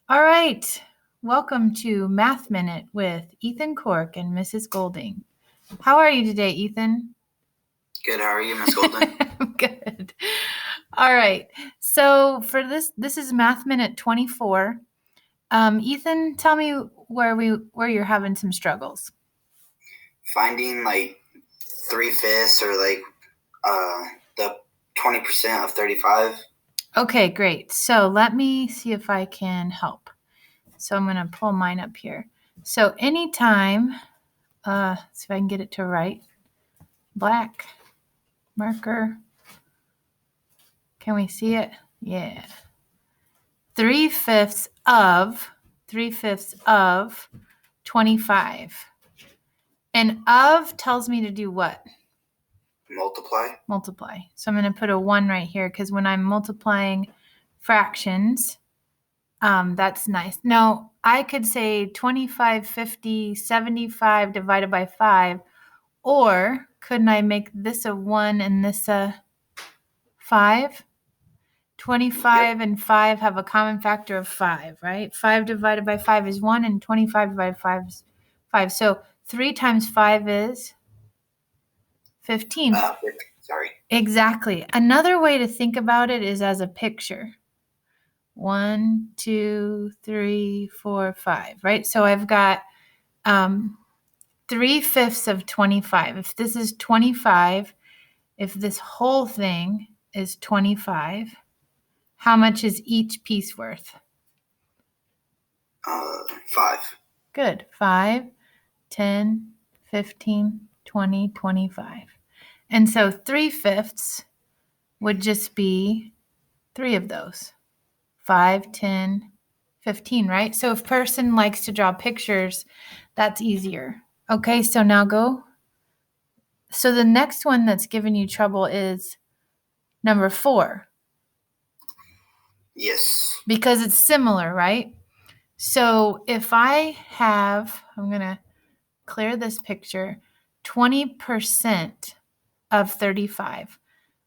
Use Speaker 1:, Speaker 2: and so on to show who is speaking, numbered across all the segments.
Speaker 1: All right. Welcome to Math Minute with Ethan Cork and Mrs. Golding. How are you today, Ethan?
Speaker 2: Good. How are you, Miss Golding?
Speaker 1: Good. All right. So for this is Math Minute 24. Ethan, tell me where you're having some struggles.
Speaker 2: Finding like 3/5 or the 20% of 35.
Speaker 1: Okay, great. So let me see if I can help. So I'm going to pull mine up here. So anytime, see if I can get it to write. Black marker. Can we see it? Yeah. 3/5 of 25. And of tells me to do what? Multiply. So I'm going to put a 1 right here because when I'm multiplying fractions, that's nice. Now, I could say 25, 50, 75 divided by 5. Or couldn't I make this a 1 and this a 5? 25 and 5 have a common factor of 5, right? 5 divided by 5 is 1, and 25 divided by 5 is 5. So 3 times 5 is 15.
Speaker 2: Sorry.
Speaker 1: Exactly. Another way to think about it is as a picture. 1, 2, 3, 4, 5, right? So I've got 3/5 of 25. If this is 25, if this whole thing is 25, how much is each piece worth?
Speaker 2: 5.
Speaker 1: Good. 5, 10, 15, 20, 25. And so 3/5 would just be 3 of those. 5, 10, 15, right? So if a person likes to draw pictures, that's easier. Okay, so now go. So the next one that's giving you trouble is number 4.
Speaker 2: Yes.
Speaker 1: Because it's similar, right? So if I'm going to clear this picture, 20% of 35.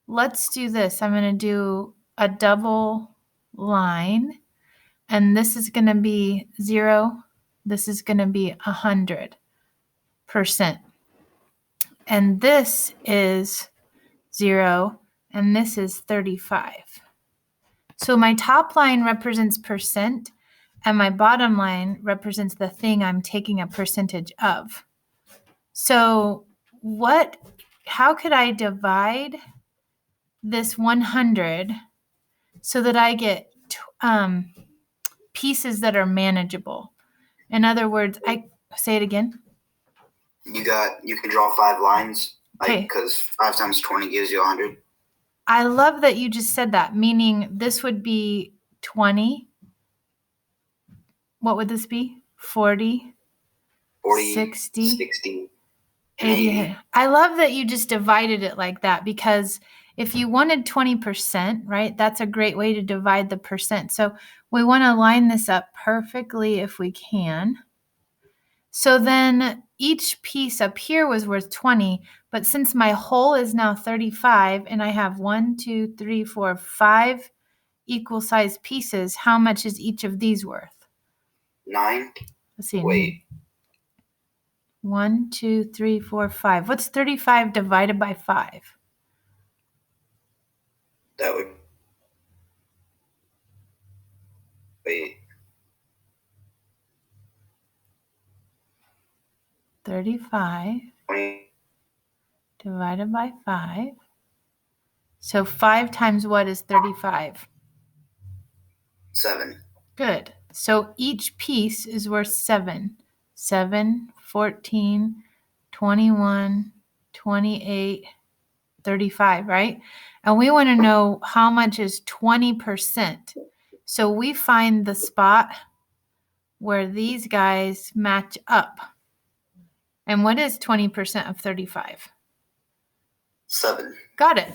Speaker 1: Let's do this. I'm going to do a double line, and this is going to be 0. This is going to be 100%. And this is 0, and this is 35. So my top line represents percent, and my bottom line represents the thing I'm taking a percentage of. So how could I divide this 100 so that I get pieces that are manageable? In other words, say it again.
Speaker 2: You can draw 5 lines,
Speaker 1: Okay.
Speaker 2: because 5 times 20 gives you 100.
Speaker 1: I love that you just said that, meaning this would be 20. What would this be? 40, 60, 80. I love that you just divided it like that, because if you wanted 20%, right, that's a great way to divide the percent. So we want to line this up perfectly if we can. So then each piece up here was worth 20, but since my whole is now 35 and I have 1, 2, 3, 4, 5 equal sized pieces, how much is each of these worth?
Speaker 2: 9.
Speaker 1: Let's see.
Speaker 2: Wait.
Speaker 1: 1, 2, 3, 4, 5. What's 35 divided by 5?
Speaker 2: That would. Wait.
Speaker 1: 35
Speaker 2: 20.
Speaker 1: divided by 5. So 5 times what is 35?
Speaker 2: 7.
Speaker 1: Good. So each piece is worth 7. 7, 14, 21, 28, 35, right? And we want to know how much is 20%. So we find the spot where these guys match up. And what is 20% of 35?
Speaker 2: 7.
Speaker 1: Got it.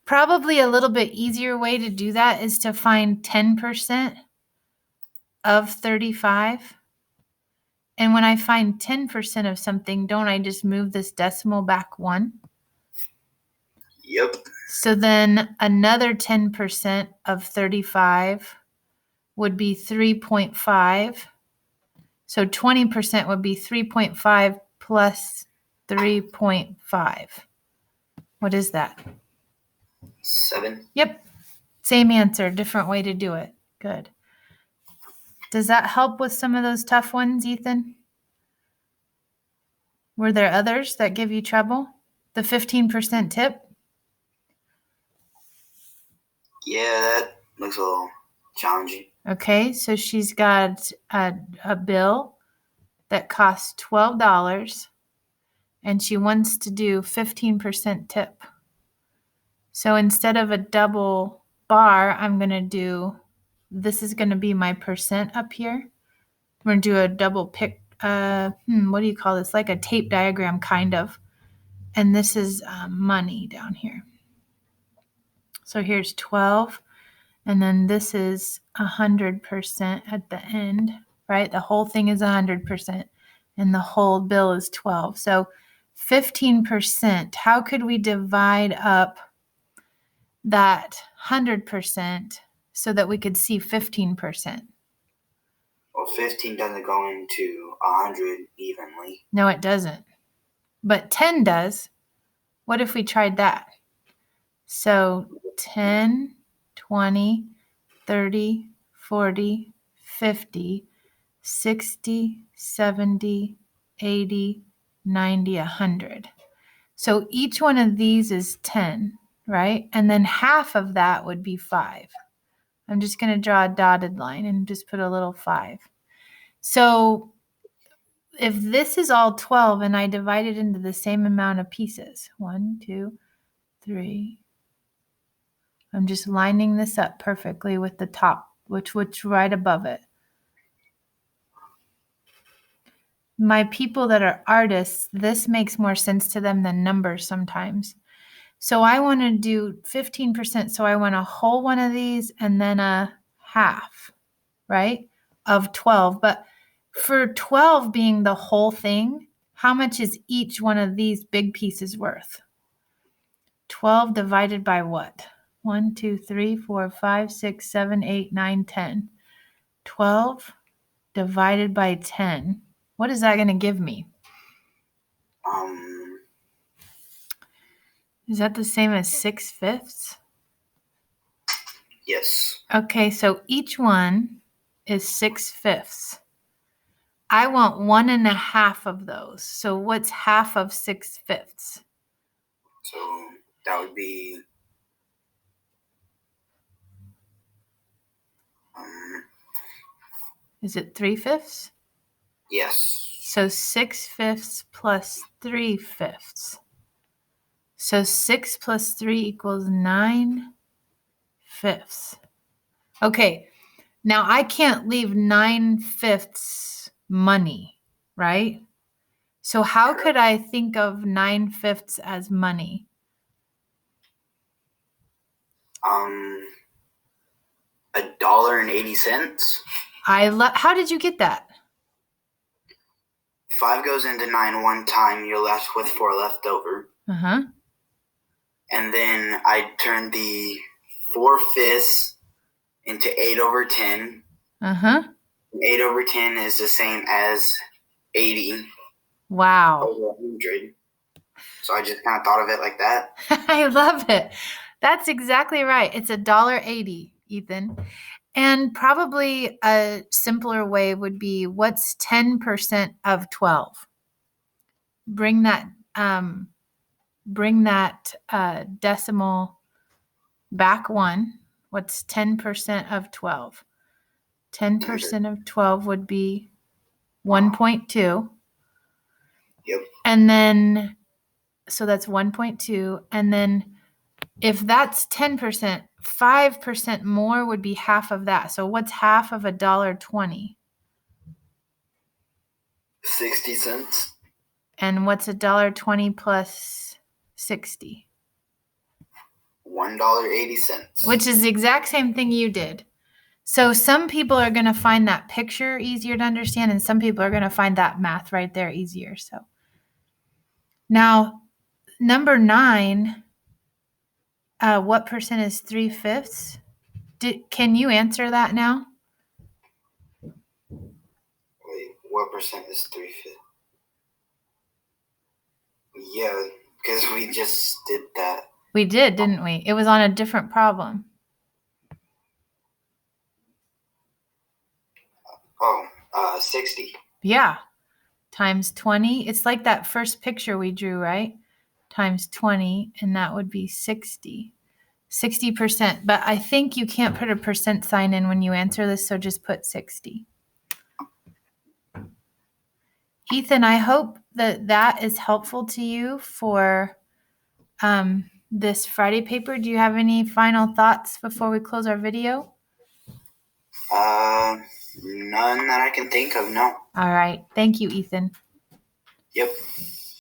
Speaker 1: Probably a little bit easier way to do that is to find 10% of 35. And when I find 10% of something, don't I just move this decimal back 1?
Speaker 2: Yep.
Speaker 1: So then another 10% of 35 would be 3.5. So 20% would be 3.5 plus 3.5. What is that?
Speaker 2: 7.
Speaker 1: Yep. Same answer, different way to do it. Good. Does that help with some of those tough ones, Ethan? Were there others that give you trouble? The 15% tip?
Speaker 2: Yeah, that looks a little challenging.
Speaker 1: Okay, so she's got a bill that costs $12 and she wants to do 15% tip. So instead of a double bar, I'm going to do, this is going to be my percent up here. We're going to do a double pick, what do you call this? Like a tape diagram, kind of. And this is money down here. So here's 12. And then this is 100% at the end, right? The whole thing is 100%. And the whole bill is 12. So 15%, how could we divide up that 100% so that we could see 15%?
Speaker 2: Well, 15 doesn't go into 100 evenly.
Speaker 1: No, it doesn't. But 10 does. What if we tried that? So 10, 20, 30, 40, 50, 60, 70, 80, 90, 100. So each one of these is 10, right? And then half of that would be 5. I'm just going to draw a dotted line and just put a little 5. So if this is all 12 and I divide it into the same amount of pieces, 1, 2, 3, I'm just lining this up perfectly with the top, which right above it. My people that are artists, this makes more sense to them than numbers sometimes. So I want to do 15%. So I want a whole one of these and then a half, right, of 12. But for 12 being the whole thing, how much is each one of these big pieces worth? 12 divided by what? 1, 2, 3, 4, 5, 6, 7, 8, 9, 10. 12 divided by 10. What is that going to give me? Is that the same as 6/5?
Speaker 2: Yes.
Speaker 1: Okay, so each one is 6/5. I want 1.5 of those. So what's half of 6/5?
Speaker 2: So that would be
Speaker 1: Is it 3/5?
Speaker 2: yes.
Speaker 1: So 6/5 plus 3/5. So 6 plus 3 equals 9/5. Okay, now I can't leave 9/5 money, right? So how could I think of 9/5 as money?
Speaker 2: $1.80.
Speaker 1: How did you get that?
Speaker 2: 5 goes into 9 one time. You're left with 4 left over. And then I turned the 4/5 into 8/10. 8/10 is the same as 80.
Speaker 1: Wow.
Speaker 2: Over 100. So I just kind of thought of it like that.
Speaker 1: I love it. That's exactly right. It's $1.80, Ethan. And probably a simpler way would be, what's 10% of 12? Bring that decimal back one. What's 10% of 12? 10% of 12 would be 1.2.
Speaker 2: Yep.
Speaker 1: And then, so that's 1.2. And then if that's 10%, 5% more would be half of that. So what's half of $1.20?
Speaker 2: 60 cents.
Speaker 1: And what's $1.20 plus 60?
Speaker 2: $1.80.
Speaker 1: Which is the exact same thing you did. So some people are going to find that picture easier to understand, and some people are going to find that math right there easier. So now, number 9, what percent is 3/5? Can you answer that now?
Speaker 2: What percent is 3/5? Yeah, because we just did that.
Speaker 1: We did, didn't we? It was on a different problem.
Speaker 2: Oh, 60.
Speaker 1: Yeah. Times 20. It's like that first picture we drew, right? Times 20, and that would be 60. 60%. But I think you can't put a percent sign in when you answer this, so just put 60. Ethan, I hope that is helpful to you for this Friday paper. Do you have any final thoughts before we close our video?
Speaker 2: None that I can think of, no.
Speaker 1: All right. Thank you, Ethan.
Speaker 2: Yep.